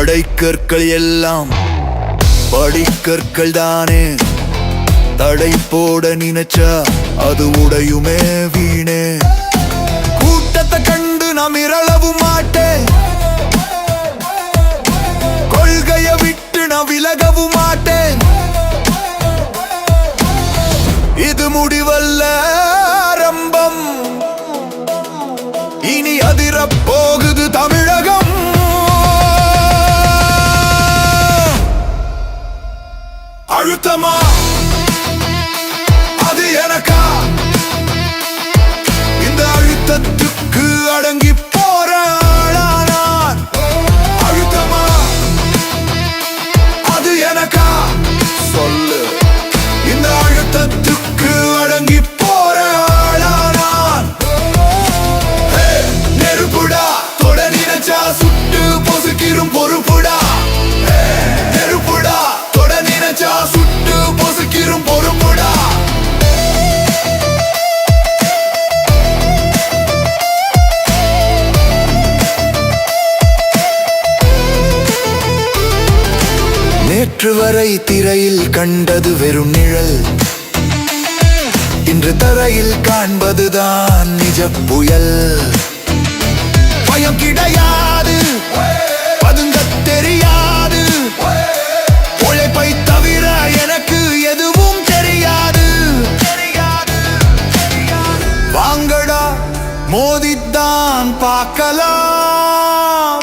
தடைக்கற்கள் எல்லாம் படிக்கற்கள் தானே. தடை போட நினைச்சா அது உடையுமே வீணே. கூட்டத்தை கண்டு நான் மிரளவும் மாட்டேன், கொள்கையை விட்டு நான் விலகவும் மாட்டேன். இது முடிவல்ல ஆரம்பம், இனி அதிரப் போகுது தமிழகம். அழுத்தமா அது எனக்கா? இந்த அழுத்தத்துக்கு அடங்கி போற ஆளா நான்? அழுத்தமா அது எனக்கா? சொல்லு. இந்த அழுத்தத்துக்கு அடங்கி போற ஆளா நான்? நெருப்புடா, தொட நினைச்சா சுட்டு பொசுக்கிரும் பொறுப்புடா. நெருப்புடா, தொட நினைச்சா சுட்டு பொசுக்கிரும் பொறுப்புடா. நேற்று வரை திரையில் கண்டது வெறும் நிழல், இன்று தரையில் காண்பதுதான் நிஜ புயல். பயம் கிடையாது, பதுங்க தெரியாது, உழைப்பை தவிர எனக்கு எதுவும் தெரியாது. வாங்கடா மோதித்தான் பார்க்கலாம்.